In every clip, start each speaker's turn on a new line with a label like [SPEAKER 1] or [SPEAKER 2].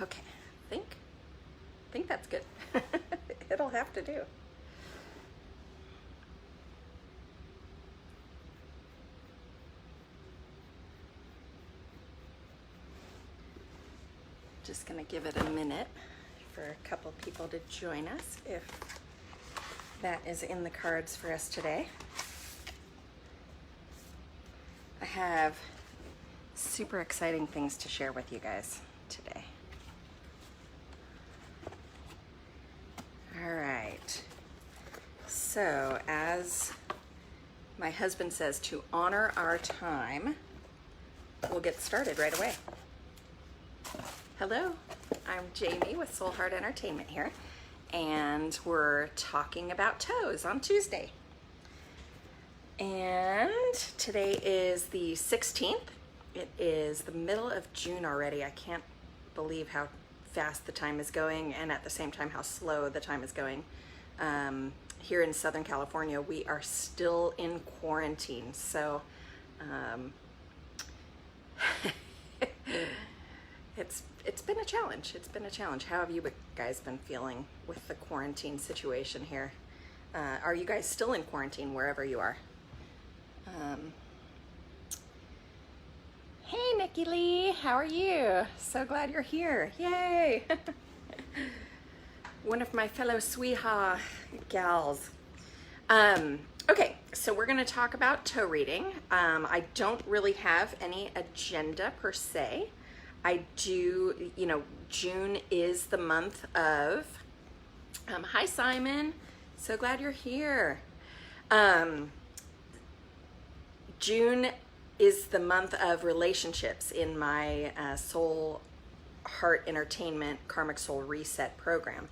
[SPEAKER 1] Okay, I think that's good. It'll have to do. Just gonna give it a minute for a couple people to join us if that is in the cards for us today. I have super exciting things to share with you guys today. All right. So, as my husband says, to honor our time, we'll get started right away. Hello, I'm Jamie with Soul Heart Entertainment here, and we're talking about toes on Tuesday. And today is the 16th. It is the middle of June already. I can't believe how fast the time is going, and at the same time how slow the time is going. Here in Southern California, we are still in quarantine, so it's been a challenge. It's been a challenge. How have you guys been feeling with the quarantine situation here? Are you guys still in quarantine wherever you are? Hey, Nikki Lee, how are you? So glad you're here. Yay! One of my fellow Sweeha gals. Okay, so we're going to talk about toe reading. I don't really have any agenda per se. I do, June is the month of, hi Simon, so glad you're here. June is the month of relationships in my Soul Heart Entertainment Karmic Soul Reset program.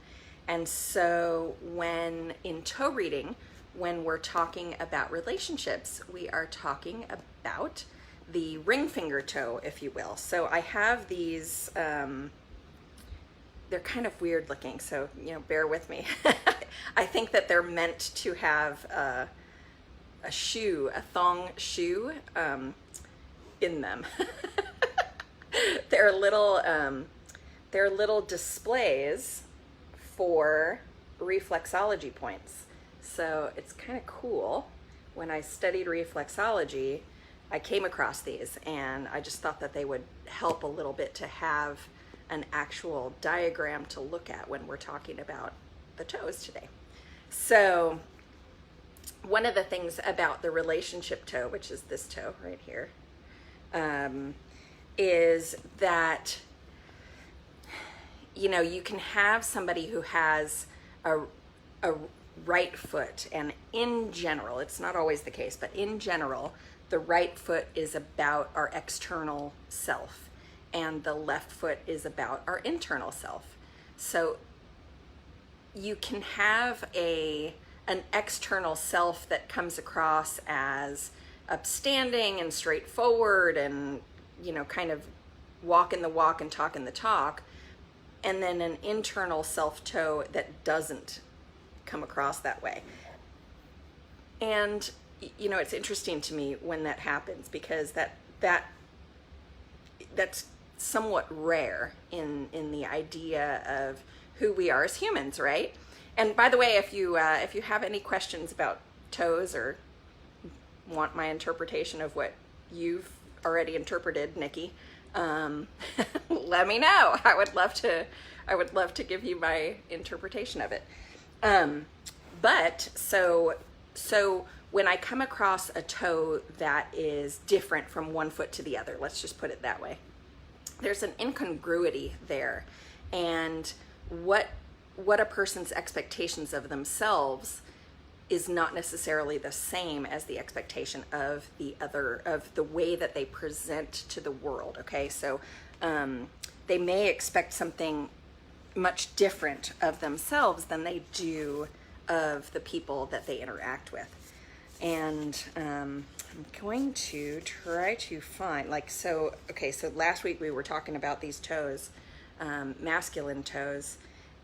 [SPEAKER 1] And so when in toe reading, when we're talking about relationships, we are talking about the ring finger toe, if you will. So I have these, they're kind of weird looking, so bear with me. I think that they're meant to have a thong shoe in them. They're little displays for reflexology points. So it's kind of cool. When I studied reflexology, I came across these, and I just thought that they would help a little bit to have an actual diagram to look at when we're talking about the toes today. So one of the things about the relationship toe, which is this toe right here, is that you can have somebody who has a right foot, and in general, it's not always the case, but in general, the right foot is about our external self, and the left foot is about our internal self. So you can have an external self that comes across as upstanding and straightforward and, kind of walking the walk and talking the talk, and then an internal self toe that doesn't come across that way. And it's interesting to me when that happens, because that's somewhat rare in the idea of who we are as humans, right? And by the way, if you have any questions about toes or want my interpretation of what you've already interpreted, Nikki, let me know. I would love to give you my interpretation of it. But so when I come across a toe that is different from one foot to the other, let's just put it that way, there's an incongruity there, and what a person's expectations of themselves is not necessarily the same as the expectation of the other, of the way that they present to the world. Okay, so they may expect something much different of themselves than they do of the people that they interact with. And I'm going to try to find, so last week we were talking about these toes, masculine toes,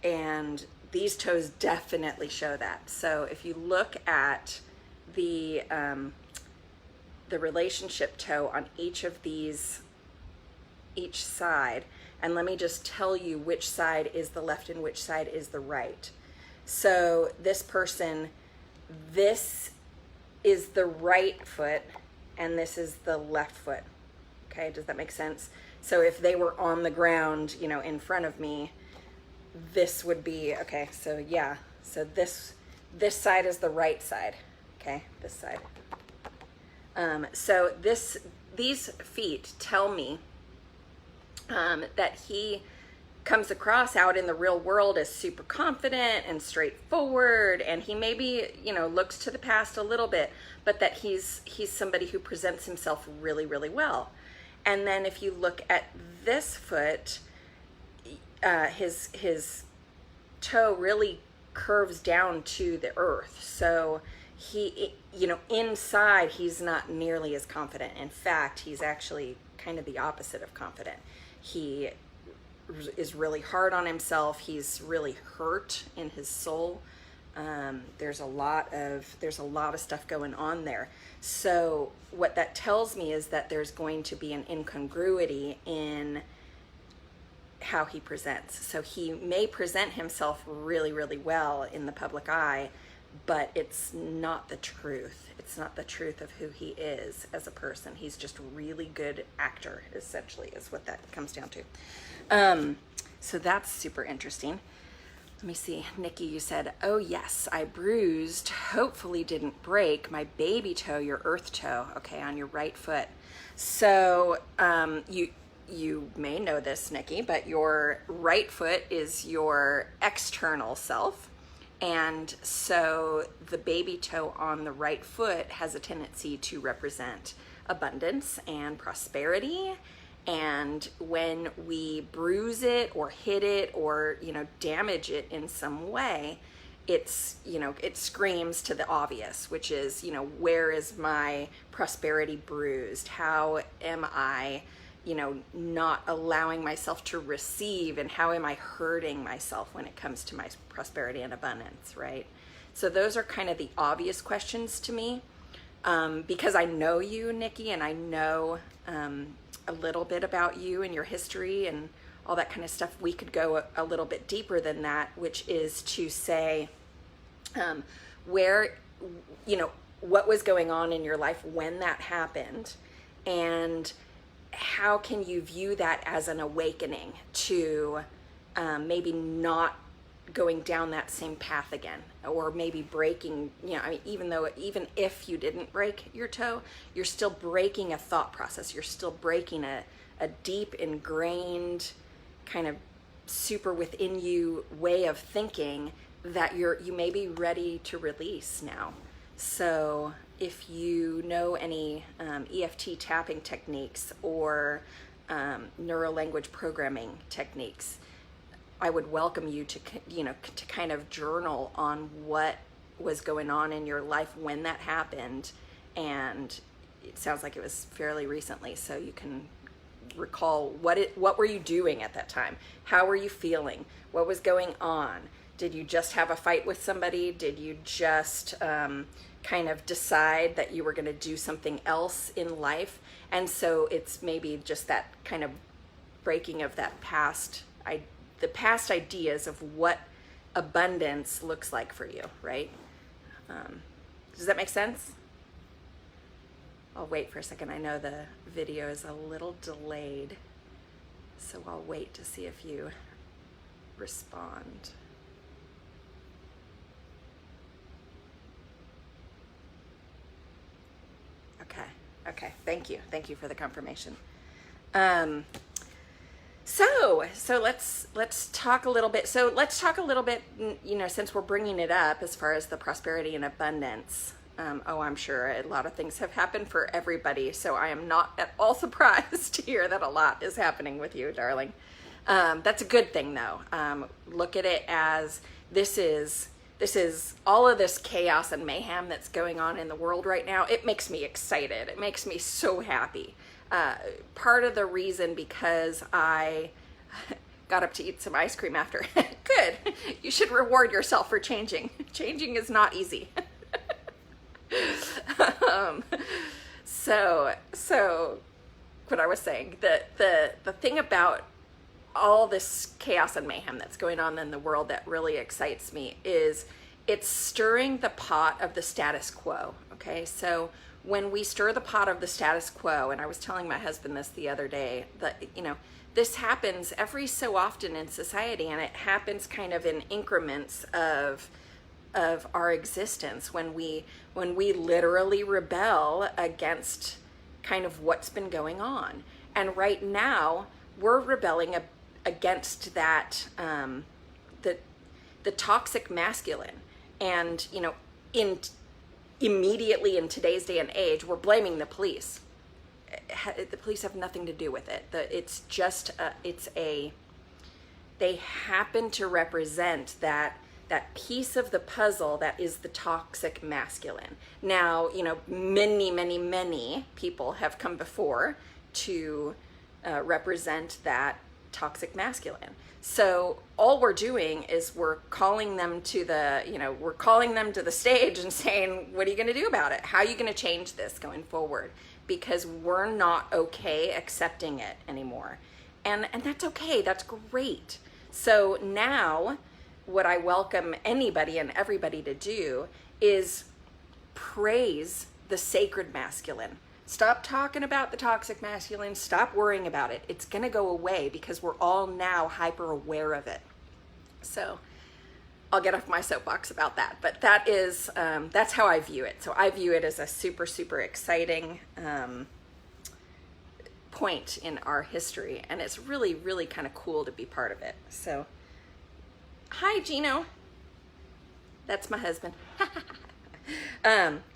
[SPEAKER 1] and these toes definitely show that. So if you look at the relationship toe on each of these, each side, And let me just tell you which side is the left and which side is the right. So this person, this is the right foot and this is the left foot. Okay, does that make sense? So if they were on the ground, you know, in front of me, this would be, okay, so yeah. So this side is the right side. Okay, this side. So these feet tell me that he comes across out in the real world as super confident and straightforward, and he maybe, you know, looks to the past a little bit, but that he's somebody who presents himself really, really well. And then if you look at this foot, his toe really curves down to the earth. So he, you know, inside he's not nearly as confident. In fact, he's actually kind of the opposite of confident. He is really hard on himself. He's really hurt in his soul. There's a lot of stuff going on there. So what that tells me is that there's going to be an incongruity in how he presents. So he may present himself really, really well in the public eye, but it's not the truth. It's not the truth of who he is as a person. He's just a really good actor, essentially, is what that comes down to. So that's super interesting. Let me see. Nikki, you said, oh yes, I bruised, hopefully didn't break my baby toe, your earth toe, okay, on your right foot. So you may know this, Nikki, but your right foot is your external self. And so the baby toe on the right foot has a tendency to represent abundance and prosperity. And when we bruise it or hit it or, you know, damage it in some way, it's, you know, it screams to the obvious, which is, you know, where is my prosperity bruised? How am I, you know, not allowing myself to receive, and how am I hurting myself when it comes to my prosperity and abundance, right? So those are kind of the obvious questions to me, because I know you, Nikki, and I know a little bit about you and your history and all that kind of stuff. We could go a little bit deeper than that, which is to say where, you know, what was going on in your life when that happened, and how can you view that as an awakening to maybe not going down that same path again, or maybe breaking, you know, I mean, even if you didn't break your toe, you're still breaking a thought process. You're still breaking a deep ingrained kind of super within you way of thinking that you may be ready to release now. So if you know any EFT tapping techniques or neuro-language programming techniques, I would welcome you to, you know, to kind of journal on what was going on in your life when that happened. And it sounds like it was fairly recently, so you can recall what were you doing at that time? How were you feeling? What was going on? Did you just have a fight with somebody? Did you just kind of decide that you were going to do something else in life? And so it's maybe just that kind of breaking of that the past ideas of what abundance looks like for you, right? Does that make sense? I'll wait for a second. I know the video is a little delayed, so I'll wait to see if you respond. Okay, thank you for the confirmation. So let's talk a little bit. So let's talk a little bit, you know, since we're bringing it up as far as the prosperity and abundance. I'm sure a lot of things have happened for everybody, so I am not at all surprised to hear that a lot is happening with you, darling. That's a good thing, though. Look at it as this is all of this chaos and mayhem that's going on in the world right now. It makes me excited. It makes me so happy. Part of the reason because I got up to eat some ice cream after. Good. You should reward yourself for changing. Changing is not easy. So what I was saying, the thing about all this chaos and mayhem that's going on in the world that really excites me is it's stirring the pot of the status quo. Okay, so when we stir the pot of the status quo, and I was telling my husband this the other day, that, you know, this happens every so often in society, and it happens kind of in increments of our existence when we literally rebel against kind of what's been going on. And right now we're rebelling against that, the toxic masculine. And, you know, immediately in today's day and age, we're blaming the police. The police have nothing to do with it. It's just they happen to represent that piece of the puzzle that is the toxic masculine. Now, you know, many people have come before to represent that toxic masculine. So all we're doing is we're calling them to the stage and saying, what are you going to do about it? How are you going to change this going forward? Because we're not okay accepting it anymore. And that's okay. That's great. So now what I welcome anybody and everybody to do is praise the sacred masculine. Stop talking about the toxic masculine. Stop worrying about it. It's going to go away because we're all now hyper aware of it. So I'll get off my soapbox about that. But that is, that's how I view it. So I view it as a super, super exciting point in our history. And it's really, really kind of cool to be part of it. So, hi, Gino. That's my husband.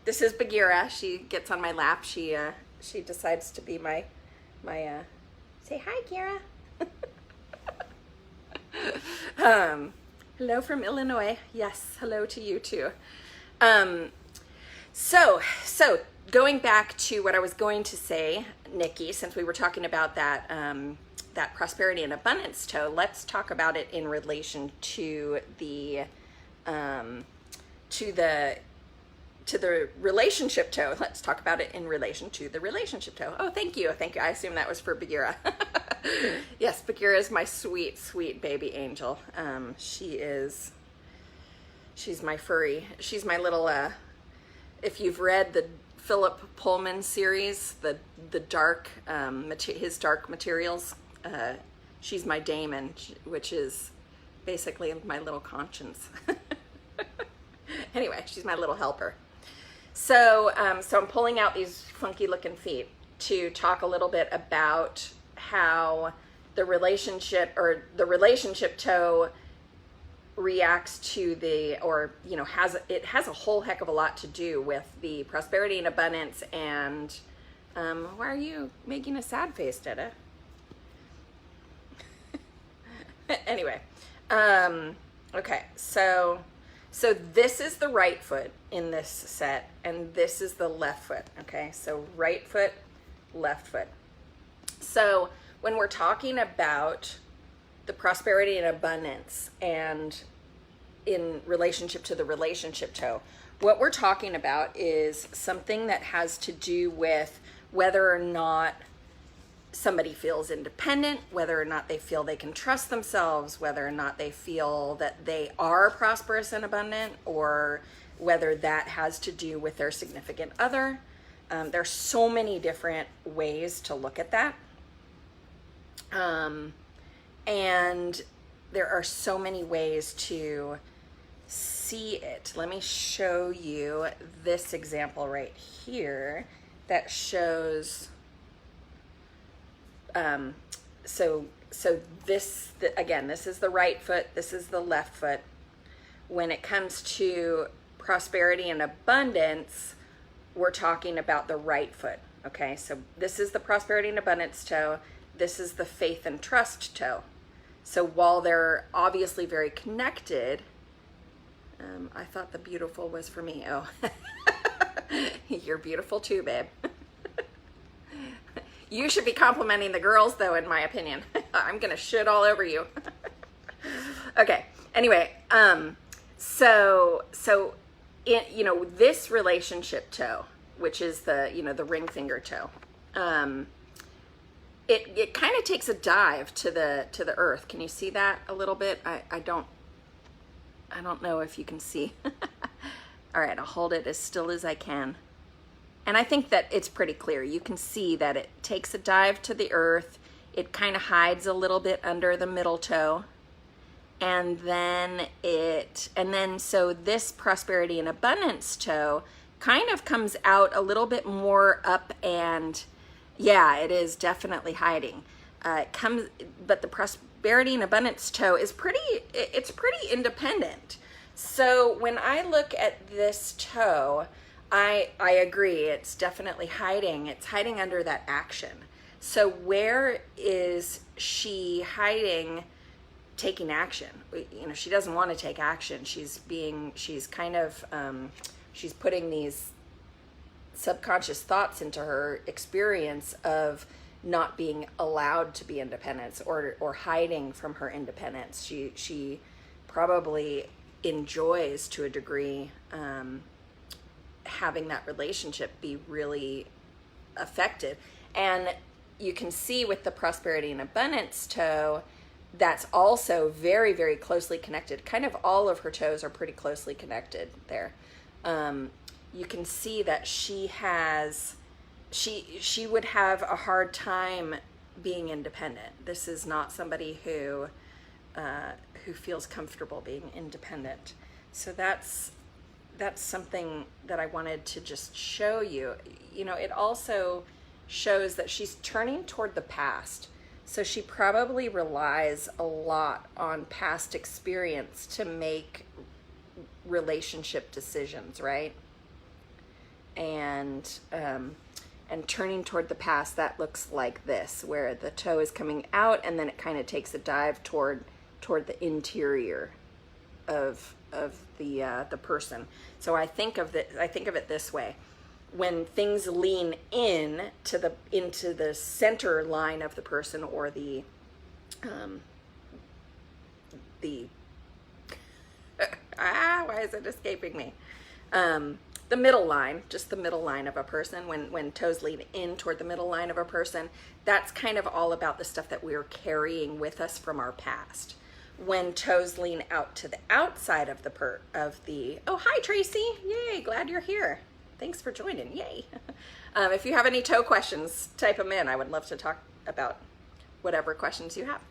[SPEAKER 1] This is Bagheera. She gets on my lap. She decides to be my say hi, Gira. Hello from Illinois. Yes, hello to you too. So going back to what I was going to say, Nikki, since we were talking about that that prosperity and abundance toe, let's talk about it in relation to the relationship toe. Let's talk about it in relation to the relationship toe. Oh, thank you. I assume that was for Bagheera. Yes, Bagheera is my sweet, sweet baby angel. She's my furry. She's my little, if you've read the Philip Pullman series, the dark, his Dark Materials, she's my daemon, which is basically my little conscience. Anyway, she's my little helper. So I'm pulling out these funky looking feet to talk a little bit about how the relationship toe reacts to has a whole heck of a lot to do with the prosperity and abundance. And why are you making a sad face, Dada? Anyway, okay, so this is the right foot in this set, and this is the left foot, okay? So right foot, left foot. So when we're talking about the prosperity and abundance and in relationship to the relationship toe, what we're talking about is something that has to do with whether or not somebody feels independent, whether or not they feel they can trust themselves, whether or not they feel that they are prosperous and abundant, or whether that has to do with their significant other. There's so many different ways to look at that. And there are so many ways to see it. Let me show you this example right here that shows so this, again, this is the right foot, this is the left foot. When it comes to prosperity and abundance, we're talking about the right foot, okay? So this is the prosperity and abundance toe, this is the faith and trust toe. So while they're obviously very connected, I thought the beautiful was for me. Oh, you're beautiful too, babe. You should be complimenting the girls, though, in my opinion. I'm gonna shit all over you. Okay. Anyway, so this relationship toe, which is the ring finger toe, it kind of takes a dive to the earth. Can you see that a little bit? I don't know if you can see. All right, I'll hold it as still as I can. And I think that it's pretty clear. You can see that it takes a dive to the earth. It kind of hides a little bit under the middle toe. And then so this prosperity and abundance toe kind of comes out a little bit more up, and yeah, it is definitely hiding. But the prosperity and abundance toe is pretty independent. So when I look at this toe, I agree, it's definitely hiding. It's hiding under that action. So where is she hiding taking action? You know, she doesn't want to take action. She's putting these subconscious thoughts into her experience of not being allowed to be independent, or hiding from her independence. She probably enjoys, to a degree, having that relationship be really affected. And you can see with the prosperity and abundance toe, that's also very, very closely connected. Kind of all of her toes are pretty closely connected there. You can see that she would have a hard time being independent. This is not somebody who feels comfortable being independent. So that's something that I wanted to just show you. You know, it also shows that she's turning toward the past. So she probably relies a lot on past experience to make relationship decisions, right? And turning toward the past, that looks like this, where the toe is coming out and then it kind of takes a dive toward the interior of the person. So I think of it this way: when things lean into the center line of the person, or the why is it escaping me? The middle line, just the middle line of a person, when toes lean in toward the middle line of a person, that's kind of all about the stuff that we're carrying with us from our past. When toes lean out to the outside of oh, hi Tracy, yay, glad you're here. Thanks for joining, yay. If you have any toe questions, type them in. I would love to talk about whatever questions you have.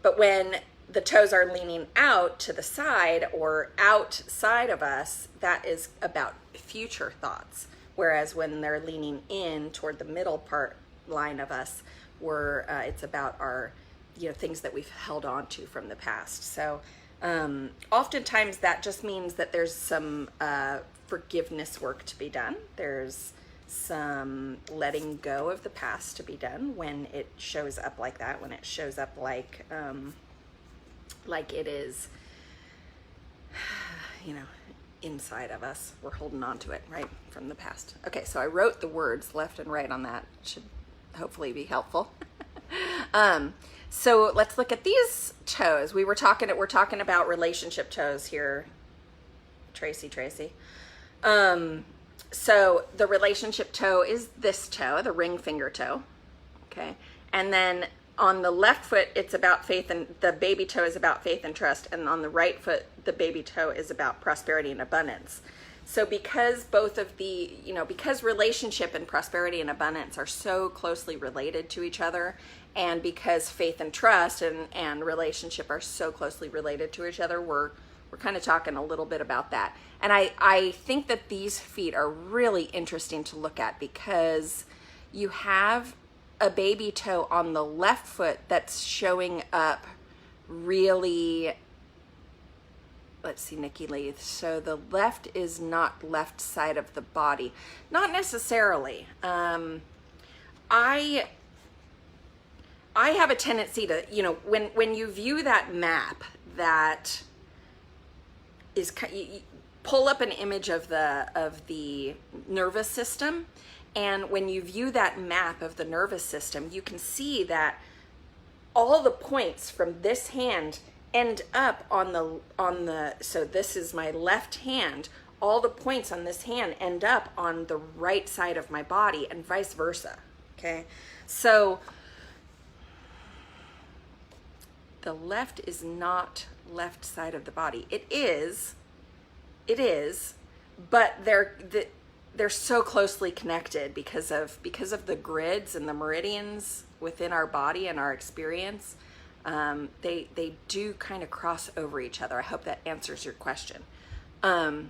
[SPEAKER 1] But when the toes are leaning out to the side or outside of us, that is about future thoughts. Whereas when they're leaning in toward the middle part line of us, it's about our, things that we've held on to from the past. So oftentimes that just means that there's some forgiveness work to be done. There's some letting go of the past to be done when it shows up like that, when it shows up like it is, inside of us. We're holding on to it, right, from the past. Okay, so I wrote the words left and right on that. Should hopefully be helpful. So let's look at these toes. We're talking about relationship toes here, Tracy. So the relationship toe is this toe, the ring finger toe. Okay, and then on the left foot, it's about faith, and the baby toe is about faith and trust. And on the right foot, the baby toe is about prosperity and abundance. So because because relationship and prosperity and abundance are so closely related to each other, and because faith and trust and relationship are so closely related to each other, we're kind of talking a little bit about that. And I think that these feet are really interesting to look at, because you have a baby toe on the left foot that's showing up really, let's see, Nikki Lee. So the left is not left side of the body. Not necessarily. I have a tendency to, when you view that map, that is, you pull up an image of the nervous system. And when you view that map of the nervous system, you can see that all the points from this hand end up on the, so this is my left hand, all the points on this hand end up on the right side of my body, and vice versa, okay? So the left is not left side of the body. It is, but they're so closely connected because of the grids and the meridians within our body and our experience. They do kind of cross over each other. I hope that answers your question. But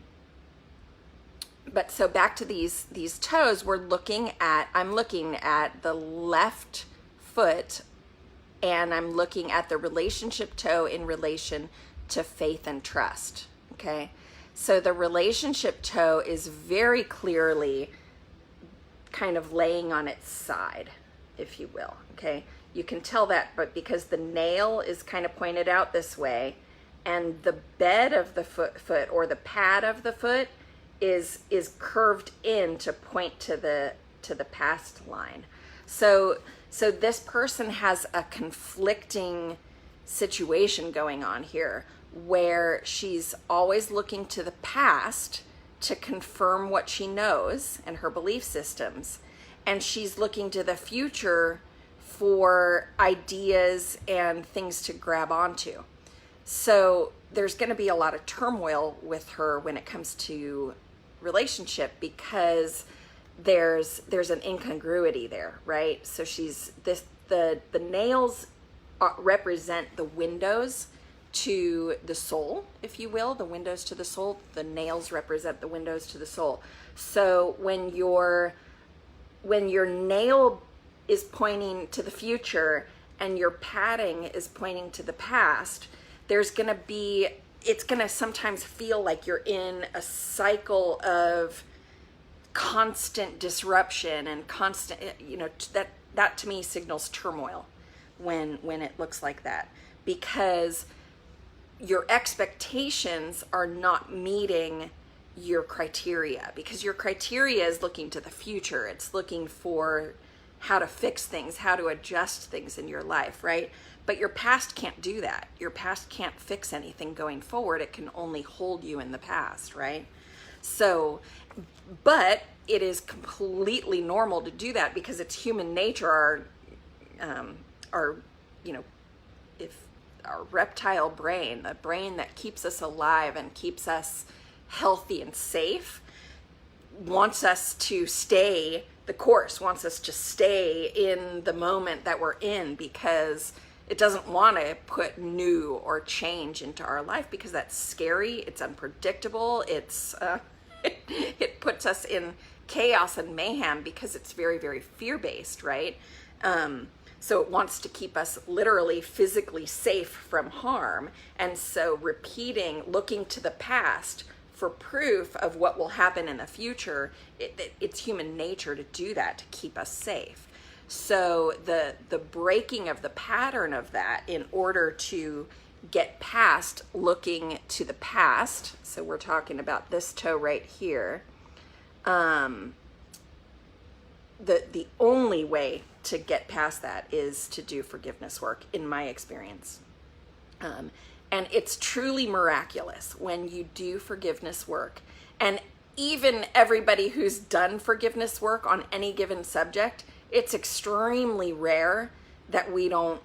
[SPEAKER 1] so back to these toes, I'm looking at the left foot, and I'm looking at the relationship toe in relation to faith and trust. Okay. So the relationship toe is very clearly kind of laying on its side, if you will. Okay. You can tell that, but because the nail is kind of pointed out this way, and the bed of the foot or the pad of the foot is curved in to point to the past line. So this person has a conflicting situation going on here, where she's always looking to the past to confirm what she knows and her belief systems, and she's looking to the future for ideas and things to grab onto. So there's going to be a lot of turmoil with her when it comes to relationship, because there's an incongruity there, right? So the nails represent the windows to the soul, if you will, the windows to the soul. The nails represent the windows to the soul. So when your nail is pointing to the future and your padding is pointing to the past, it's going to sometimes feel like you're in a cycle of constant disruption and constant, that to me signals turmoil when it looks like that, because your expectations are not meeting your criteria, because your criteria is looking to the future. It's looking for how to fix things, how to adjust things in your life, right? But your past can't do that. Your past can't fix anything going forward. It can only hold you in the past, right? So, but it is completely normal to do that, because it's human nature. If our reptile brain, the brain that keeps us alive and keeps us healthy and safe, wants us to stay the course, wants us to stay in the moment that we're in, because it doesn't want to put new or change into our life, because that's scary, it's unpredictable, it puts us in chaos and mayhem, because it's very, very fear-based, right? So it wants to keep us literally physically safe from harm. And so looking to the past for proof of what will happen in the future, it's human nature to do that, to keep us safe. So the breaking of the pattern of that in order to get past looking to the past, so we're talking about this toe right here, the only way to get past that is to do forgiveness work, in my experience. And it's truly miraculous when you do forgiveness work. And even everybody who's done forgiveness work on any given subject, it's extremely rare that we don't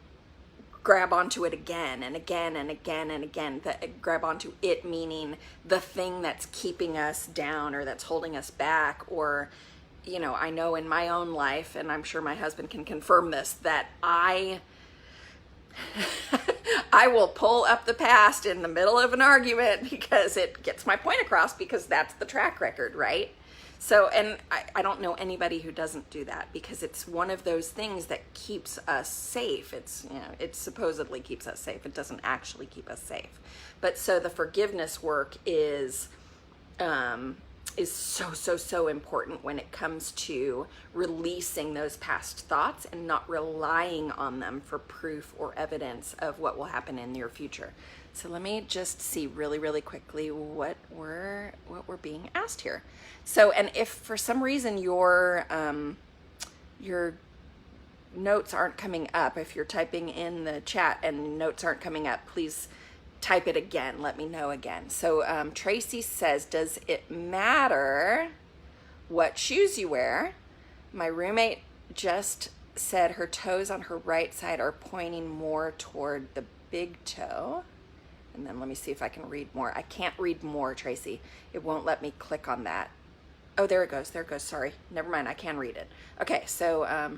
[SPEAKER 1] grab onto it again and again and again and again. Grab onto it, meaning the thing that's keeping us down or that's holding us back. Or, I know in my own life, and I'm sure my husband can confirm this, that I will pull up the past in the middle of an argument because it gets my point across, because that's the track record, right? So, and I don't know anybody who doesn't do that, because it's one of those things that keeps us safe. It supposedly keeps us safe. It doesn't actually keep us safe. But so the forgiveness work is so important when it comes to releasing those past thoughts and not relying on them for proof or evidence of what will happen in your future. So let me just see really, really quickly what we're being asked here. So, and if for some reason your notes aren't coming up, if you're typing in the chat and notes aren't coming up, please type it again. Let me know again. So Tracy says, does it matter what shoes you wear? My roommate just said her toes on her right side are pointing more toward the big toe. And then let me see if I can read more. I can't read more, Tracy. It won't let me click on that. Oh, there it goes. There it goes. Sorry. Never mind. I can read it. Okay, so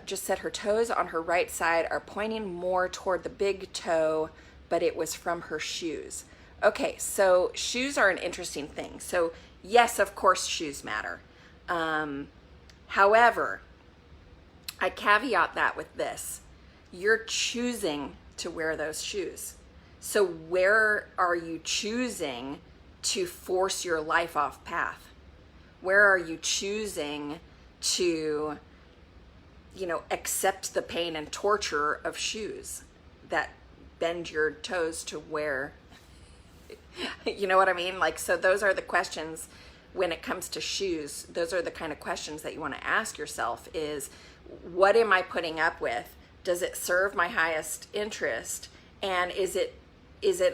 [SPEAKER 1] just said her toes on her right side are pointing more toward the big toe, but it was from her shoes. Okay, so shoes are an interesting thing. So yes, of course, shoes matter. However, I caveat that with this. You're choosing to wear those shoes. So where are you choosing to force your life off path? Where are you choosing to, accept the pain and torture of shoes that bend your toes to wear? You know what I mean? Like, so those are the questions when it comes to shoes. Those are the kind of questions that you want to ask yourself is, what am I putting up with? Does it serve my highest interest? And is it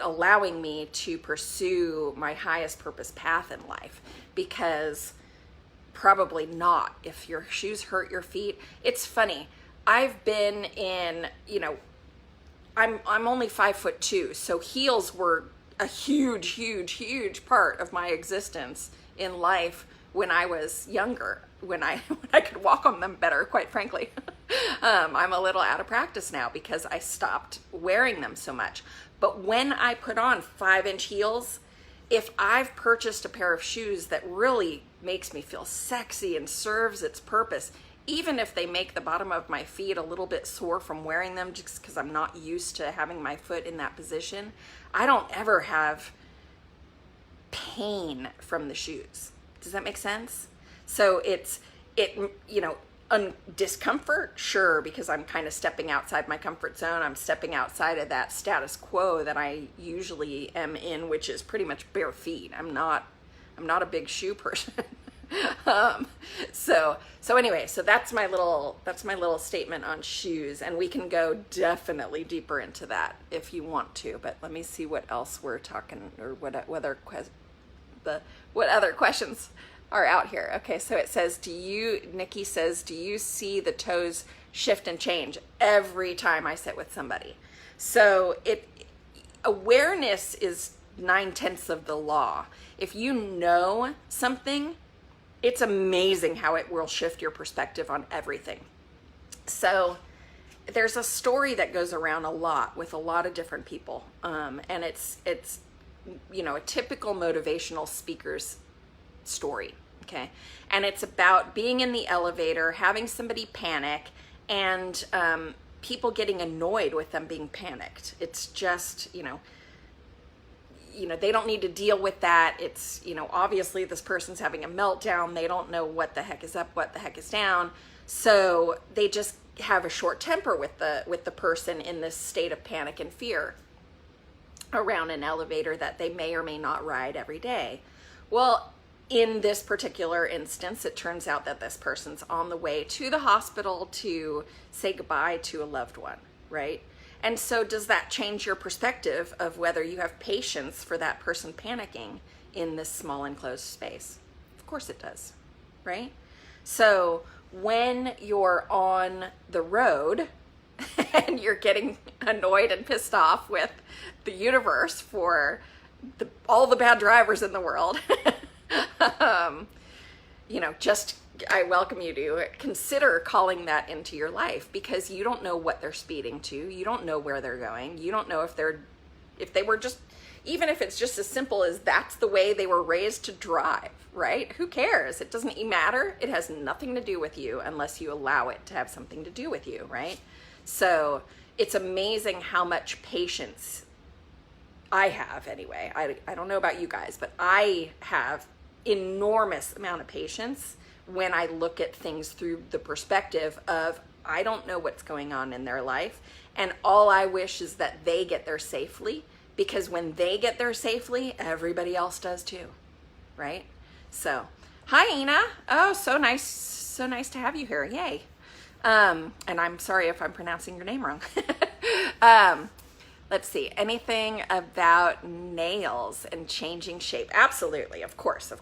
[SPEAKER 1] allowing me to pursue my highest purpose path in life? Because probably not. If your shoes hurt your feet, it's funny. I've been in, I'm only 5'2", so heels were a huge part of my existence in life when I was younger, when I could walk on them better, quite frankly. I'm a little out of practice now because I stopped wearing them so much. But when I put on 5-inch heels, if I've purchased a pair of shoes that really makes me feel sexy and serves its purpose, even if they make the bottom of my feet a little bit sore from wearing them just because I'm not used to having my foot in that position, I don't ever have pain from the shoes. Does that make sense? So discomfort, sure, because I'm kind of stepping outside my comfort zone. I'm stepping outside of that status quo that I usually am in, which is pretty much bare feet. I'm not a big shoe person. So anyway, so that's my little statement on shoes, and we can go definitely deeper into that if you want to. But let me see what else we're talking, or what other questions are out here. Okay, so it says, Nikki says, do you see the toes shift and change every time I sit with somebody? So awareness is 9/10 of the law. If you know something, it's amazing how it will shift your perspective on everything. So there's a story that goes around a lot with a lot of different people. And it's a typical motivational speaker's story. Okay. And it's about being in the elevator, having somebody panic, and people getting annoyed with them being panicked. It's just, they don't need to deal with that. It's, obviously this person's having a meltdown. They don't know what the heck is up, what the heck is down. So they just have a short temper with the person in this state of panic and fear around an elevator that they may or may not ride every day. Well, in this particular instance, it turns out that this person's on the way to the hospital to say goodbye to a loved one, right? And so does that change your perspective of whether you have patience for that person panicking in this small enclosed space? Of course it does, right? So when you're on the road and you're getting annoyed and pissed off with the universe for all the bad drivers in the world, I welcome you to consider calling that into your life, because you don't know what they're speeding to. You don't know where they're going. You don't know if they were just, even if it's just as simple as that's the way they were raised to drive, right? Who cares? It doesn't matter. It has nothing to do with you unless you allow it to have something to do with you, right? So it's amazing how much patience I have anyway. I don't know about you guys, but I have enormous amount of patience when I look at things through the perspective of, I don't know what's going on in their life, and all I wish is that they get there safely, because when they get there safely, everybody else does too, right? So, hi Ina. Oh, so nice to have you here. Yay. And I'm sorry if I'm pronouncing your name wrong. Let's see, anything about nails and changing shape? Absolutely, of course.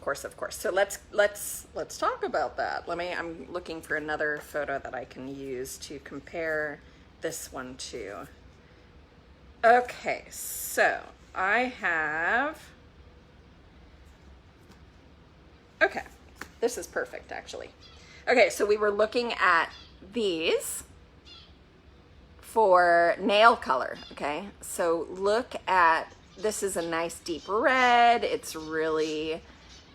[SPEAKER 1] So let's talk about that. I'm looking for another photo that I can use to compare this one to. Okay, so I have, okay, this is perfect actually. Okay, so we were looking at these for nail color, okay? So look at, this is a nice deep red. It's really,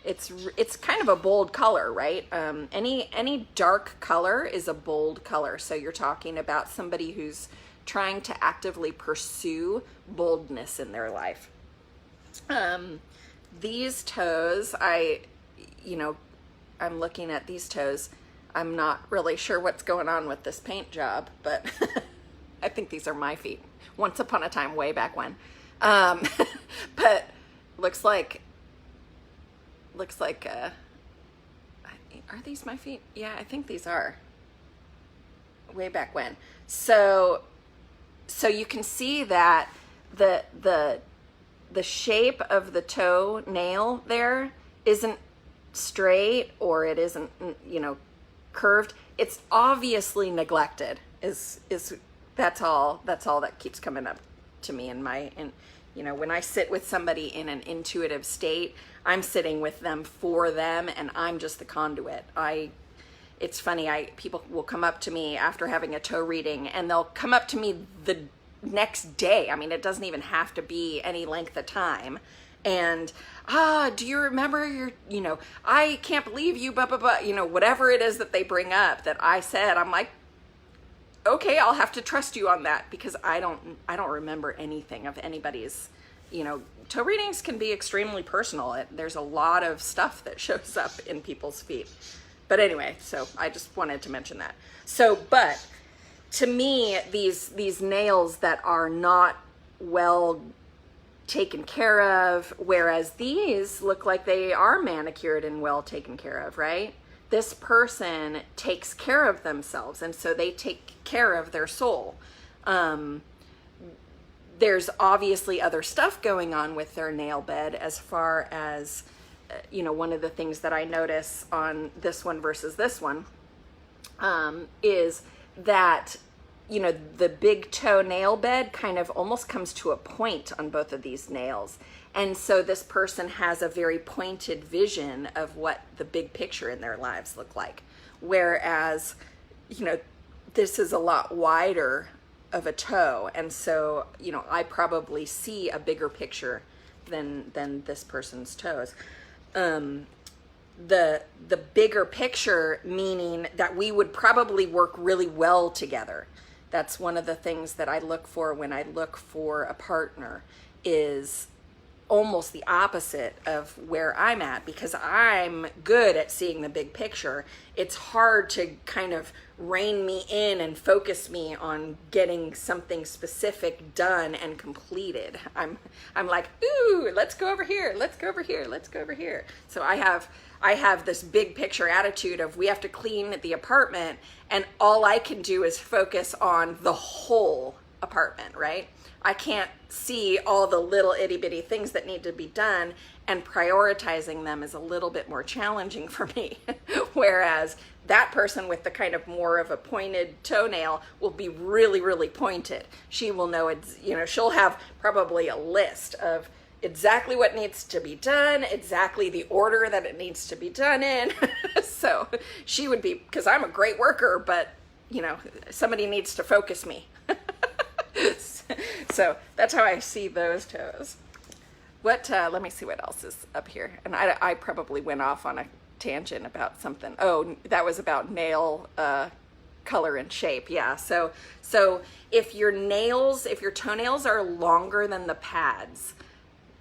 [SPEAKER 1] it's kind of a bold color, right? Any dark color is a bold color. So you're talking about somebody who's trying to actively pursue boldness in their life. These toes, I'm looking at these toes. I'm not really sure what's going on with this paint job, but I think these are my feet. Once upon a time, way back when. But looks like, are these my feet? Yeah, I think these are. Way back when. So you can see that the shape of the toe nail there isn't straight, or it isn't, curved. It's obviously neglected. That's all that keeps coming up to me when I sit with somebody in an intuitive state, I'm sitting with them for them, and I'm just the conduit. It's funny, people will come up to me after having a toe reading, and they'll come up to me the next day. I mean, it doesn't even have to be any length of time. And, do you remember I can't believe you, blah, blah, blah, whatever it is that they bring up that I said, I'm like, okay, I'll have to trust you on that, because I don't remember anything of anybody's, toe readings can be extremely personal. There's a lot of stuff that shows up in people's feet. But anyway, so I just wanted to mention that. So, but to me, these nails that are not well taken care of, whereas these look like they are manicured and well taken care of, right? This person takes care of themselves, and so they take care of their soul. There's obviously other stuff going on with their nail bed, as far as, one of the things that I notice on this one versus this one is that, the big toe nail bed kind of almost comes to a point on both of these nails. And so this person has a very pointed vision of what the big picture in their lives look like. Whereas, this is a lot wider of a toe. And so, I probably see a bigger picture than this person's toes. The bigger picture, meaning that we would probably work really well together. That's one of the things that I look for when I look for a partner, is almost the opposite of where I'm at, because I'm good at seeing the big picture. It's hard to kind of rein me in and focus me on getting something specific done and completed. I'm like, ooh, let's go over here, let's go over here, let's go over here. So I have this big picture attitude of, we have to clean the apartment, and all I can do is focus on the whole apartment, right? I can't see all the little itty bitty things that need to be done, and prioritizing them is a little bit more challenging for me. Whereas that person with the kind of more of a pointed toenail will be really, really pointed. She will know, she'll have probably a list of exactly what needs to be done, exactly the order that it needs to be done in. So she would be, because I'm a great worker, but somebody needs to focus me. So that's how I see those toes. Let me see what else is up here. And I probably went off on a tangent about something. Oh, that was about nail color and shape. Yeah. So if your toenails are longer than the pads,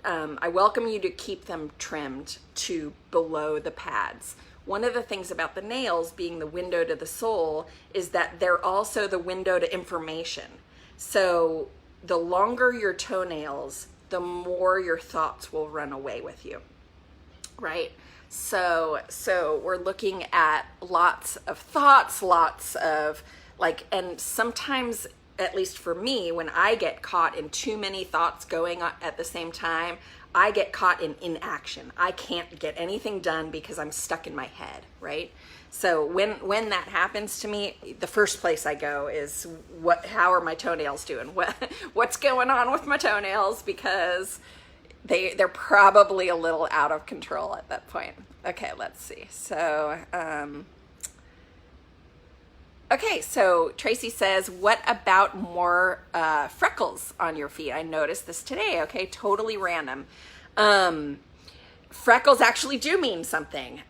[SPEAKER 1] I welcome you to keep them trimmed to below the pads. One of the things about the nails being the window to the soul is that they're also the window to information. So the longer your toenails, the more your thoughts will run away with you, right? So we're looking at lots of thoughts, lots of and sometimes, at least for me, when I get caught in too many thoughts going on at the same time, I get caught in inaction. I can't get anything done because I'm stuck in my head, right? So when that happens to me, the first place I go is how are my toenails doing? What's going on with my toenails? Because they're probably a little out of control at that point. Okay, let's see. So okay, so Tracy says, what about more freckles on your feet? I noticed this today. Okay, totally random. Freckles actually do mean something.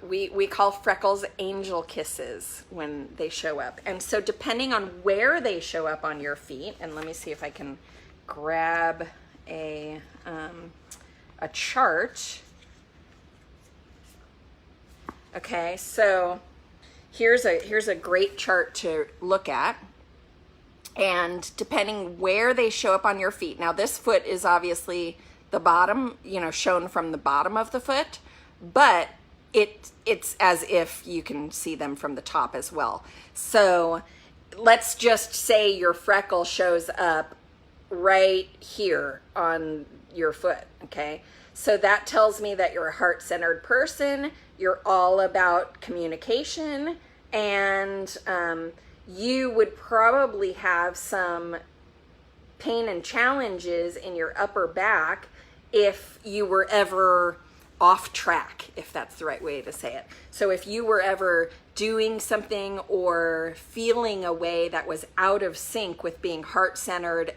[SPEAKER 1] We call freckles angel kisses when they show up. And so depending on where they show up on your feet, and let me see if I can grab a chart. Okay, so here's a great chart to look at. And depending where they show up on your feet, now this foot is obviously the bottom, shown from the bottom of the foot, but it's as if you can see them from the top as well. So let's just say your freckle shows up right here on your foot, okay? So that tells me that you're a heart-centered person, you're all about communication, and you would probably have some pain and challenges in your upper back if you were ever off track, if that's the right way to say it. So if you were ever doing something or feeling a way that was out of sync with being heart-centered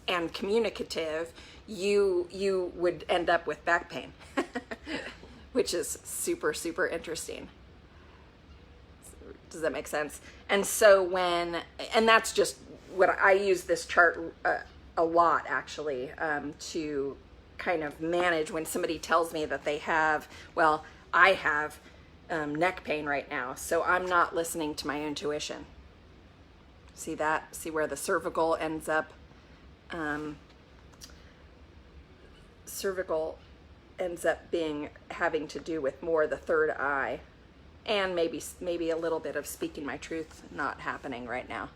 [SPEAKER 1] and communicative, you would end up with back pain, which is super, super interesting. Does that make sense? And so and that's just what I use this chart a lot, actually, to kind of manage when somebody tells me that they have, well, I have neck pain right now, so I'm not listening to my intuition. See that? See where the cervical ends up? Cervical ends up having to do with more the third eye, and maybe a little bit of speaking my truth not happening right now.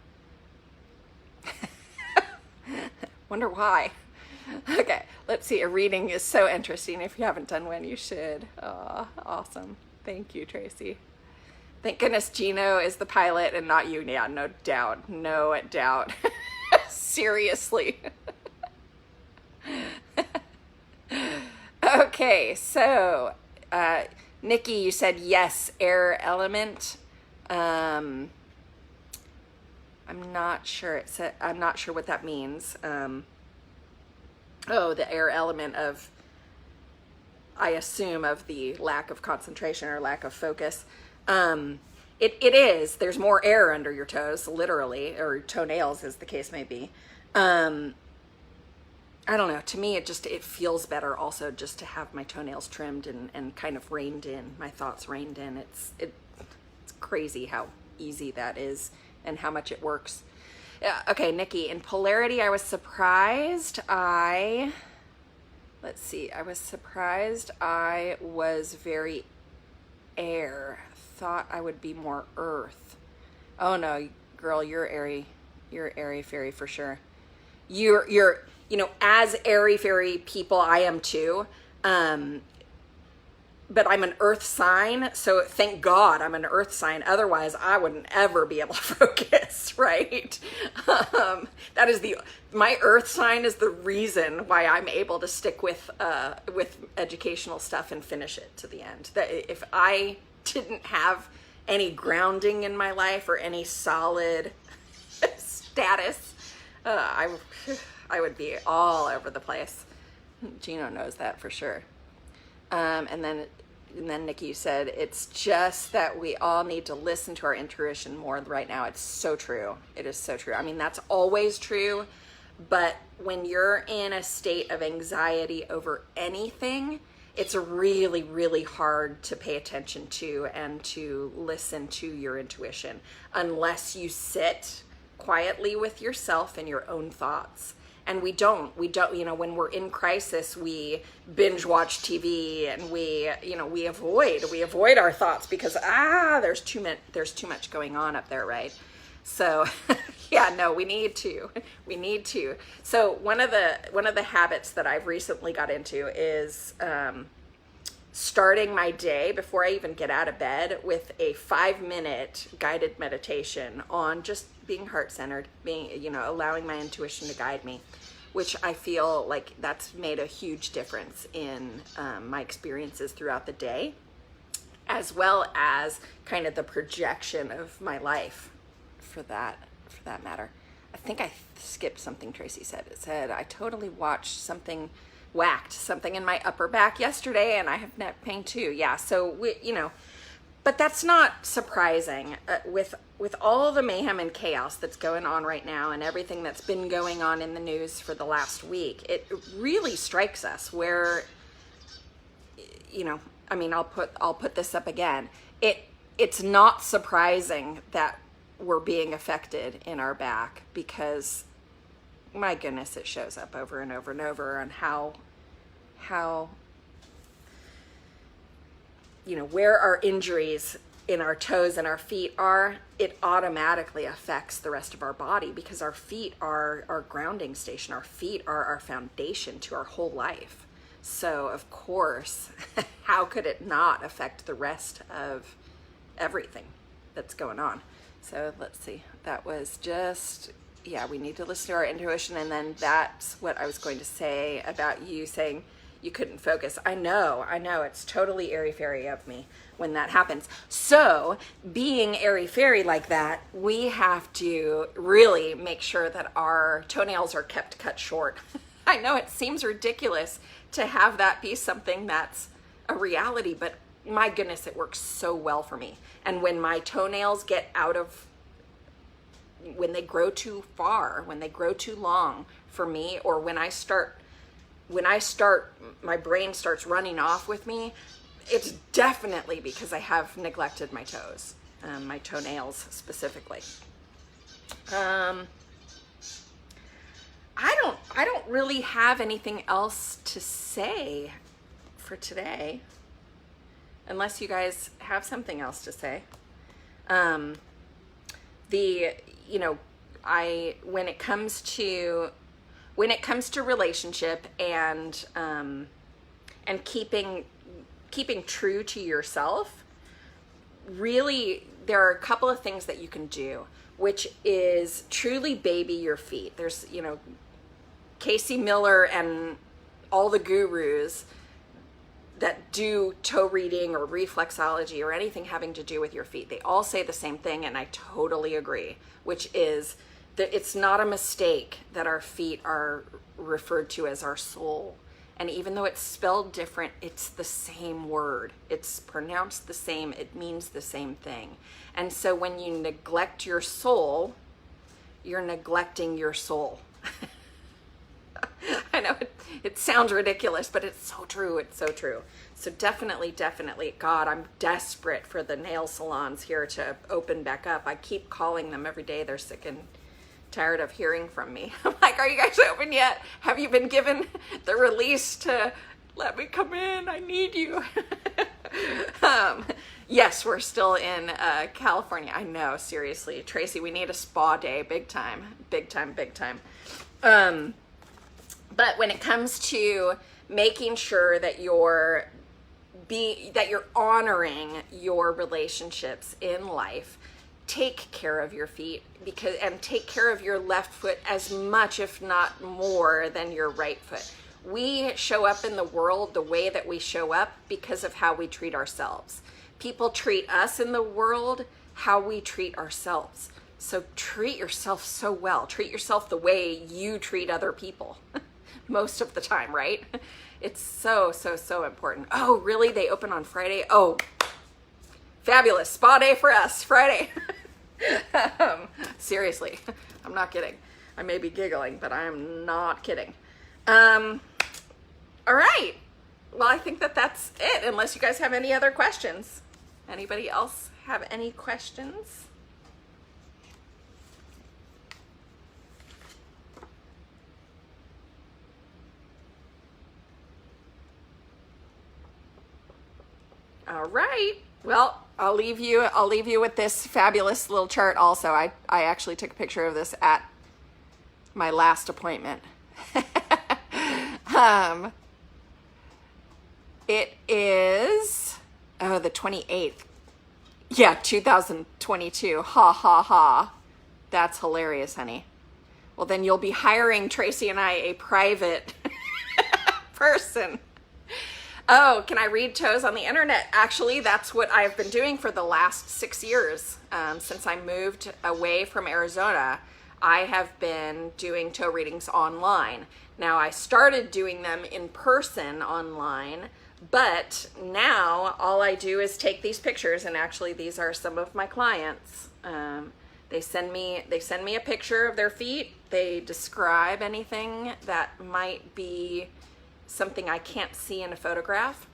[SPEAKER 1] Wonder why. Okay, let's see. A reading is so interesting. If you haven't done one, you should. Oh, awesome. Thank you, Tracy. Thank goodness Gino is the pilot and not you. Yeah, no doubt. No doubt. Seriously. Okay, so Nikki, you said yes, air element. I'm not sure. I'm not sure what that means. The air element of, I assume, of the lack of concentration or lack of focus. It is. There's more air under your toes, literally, or toenails, as the case may be. I don't know. To me, it feels better also just to have my toenails trimmed and kind of reined in, my thoughts reined in. It's crazy how easy that is and how much it works. Yeah, okay, Nikki, in polarity, I was surprised. I was surprised I was very air. Thought I would be more earth. Oh no, girl, you're airy. You're airy fairy for sure. You're as airy fairy people, I am too. But I'm an earth sign, so thank God I'm an earth sign. Otherwise, I wouldn't ever be able to focus, right? My earth sign is the reason why I'm able to stick with educational stuff and finish it to the end. That if I didn't have any grounding in my life or any solid status, I would be all over the place. Gino knows that for sure. And then Nikki, you said, it's just that we all need to listen to our intuition more right now. It's so true. It is so true. I mean, that's always true. But when you're in a state of anxiety over anything, it's really, really hard to pay attention to and to listen to your intuition unless you sit quietly with yourself and your own thoughts. And we don't, when we're in crisis, we binge watch TV and we avoid our thoughts because, there's too much going on up there, right? So yeah, no, we need to. We need to. So one of the habits that I've recently got into is starting my day before I even get out of bed with a 5-minute guided meditation on just being heart-centered, being, allowing my intuition to guide me, which I feel like that's made a huge difference in my experiences throughout the day, as well as kind of the projection of my life for that matter. I think I skipped something Tracy said. It said, I totally whacked something in my upper back yesterday and I have neck pain too. Yeah, so but that's not surprising with all the mayhem and chaos that's going on right now and everything that's been going on in the news for the last week. It really strikes us where, I'll put this up again. It's not surprising that we're being affected in our back because, my goodness, it shows up over and over and over on how where our injuries in our toes and our feet are, it automatically affects the rest of our body because our feet are our grounding station. Our feet are our foundation to our whole life. So of course, how could it not affect the rest of everything that's going on? So let's see, that was just, we need to listen to our intuition. And then that's what I was going to say about you saying you couldn't focus. I know, it's totally airy-fairy of me when that happens. So being airy-fairy like that, we have to really make sure that our toenails are kept cut short. I know it seems ridiculous to have that be something that's a reality, but my goodness, it works so well for me. And when my toenails get when they grow too far, when they grow too long for me, or when I start, my brain starts running off with me, it's definitely because I have neglected my toes, my toenails specifically. I don't really have anything else to say for today, unless you guys have something else to say. When it comes to relationship and keeping true to yourself, really, there are a couple of things that you can do, which is truly baby your feet. There's, Casey Miller and all the gurus that do toe reading or reflexology or anything having to do with your feet. They all say the same thing, and I totally agree, which is that it's not a mistake that our feet are referred to as our soul. And even though it's spelled different, it's the same word. It's pronounced the same. It means the same thing. And so when you neglect your soul, you're neglecting your soul. I know it sounds ridiculous, but it's so true. It's so true. So definitely, God, I'm desperate for the nail salons here to open back up. I keep calling them every day. They're sick and tired of hearing from me. I'm like, are you guys open yet? Have you been given the release to let me come in? I need you. Yes, we're still in California. I know, seriously. Tracy, we need a spa day, big time. But when it comes to making sure that you're honoring your relationships in life, take care of your feet and take care of your left foot as much, if not more, than your right foot. We show up in the world the way that we show up because of how we treat ourselves. People treat us in the world how we treat ourselves. So treat yourself so well. Treat yourself the way you treat other people. Most of the time, right? It's so important. Oh, really? They open on Friday? Oh, fabulous. Spa day for us, Friday. Seriously, I'm not kidding. I may be giggling, but I am not kidding. All right. Well, I think that's it, unless you guys have any other questions. Anybody else have any questions? All right. Well, I'll leave you with this fabulous little chart also. I actually took a picture of this at my last appointment. It is, oh, the 28th. Yeah, 2022. Ha ha ha. That's hilarious, honey. Well, then you'll be hiring Tracy and I a private person. Oh, can I read toes on the internet? Actually, that's what I've been doing for the last 6 years. Since I moved away from Arizona, I have been doing toe readings online. Now, I started doing them in person online, but now all I do is take these pictures, and actually these are some of my clients. They send me a picture of their feet. They describe anything that might be something I can't see in a photograph,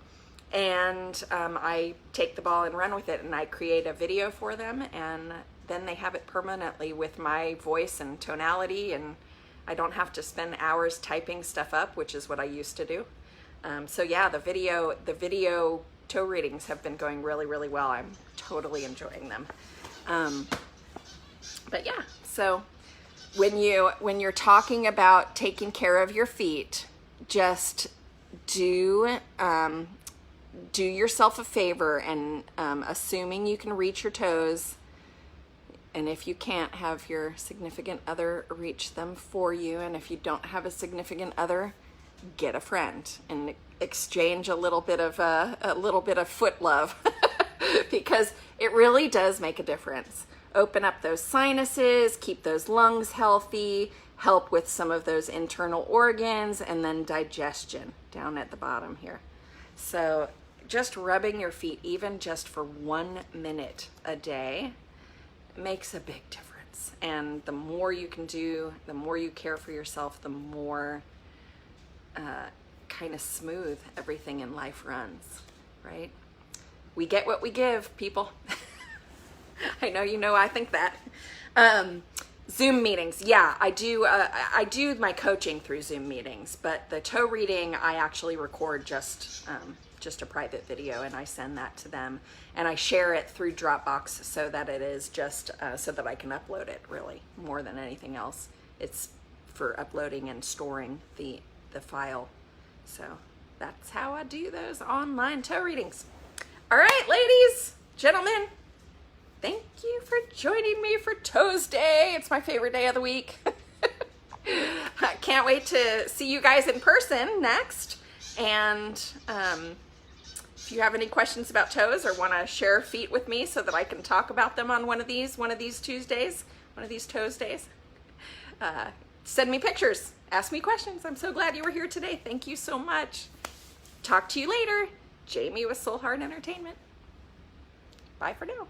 [SPEAKER 1] and I take the ball and run with it, and I create a video for them, and then they have it permanently with my voice and tonality, and I don't have to spend hours typing stuff up, which is what I used to do. So yeah, the video toe readings have been going really, really well. I'm totally enjoying them. But yeah, so when you're talking about taking care of your feet, just do yourself a favor, and assuming you can reach your toes, and if you can't, have your significant other reach them for you, and if you don't have a significant other, get a friend and exchange a little bit of foot love because it really does make a difference. Open up those sinuses, keep those lungs healthy, help with some of those internal organs, and then digestion down at the bottom here. So just rubbing your feet, even just for 1 minute a day, makes a big difference. And the more you can do, the more you care for yourself, the more kind of smooth everything in life runs, right? We get what we give, people. I know you know I think that. Zoom meetings, yeah, I do my coaching through Zoom meetings, but the toe reading, I actually record just a private video, and I send that to them, and I share it through Dropbox so that it is just so that I can upload it, really, more than anything else. It's for uploading and storing the file. So that's how I do those online toe readings. All right, ladies, gentlemen, thank you for joining me for ToesDay. It's my favorite day of the week. I can't wait to see you guys in person next. And if you have any questions about toes or want to share feet with me so that I can talk about them on one of these Tuesdays, one of these ToesDays, send me pictures. Ask me questions. I'm so glad you were here today. Thank you so much. Talk to you later. Jamie with Soul Heart Entertainment. Bye for now.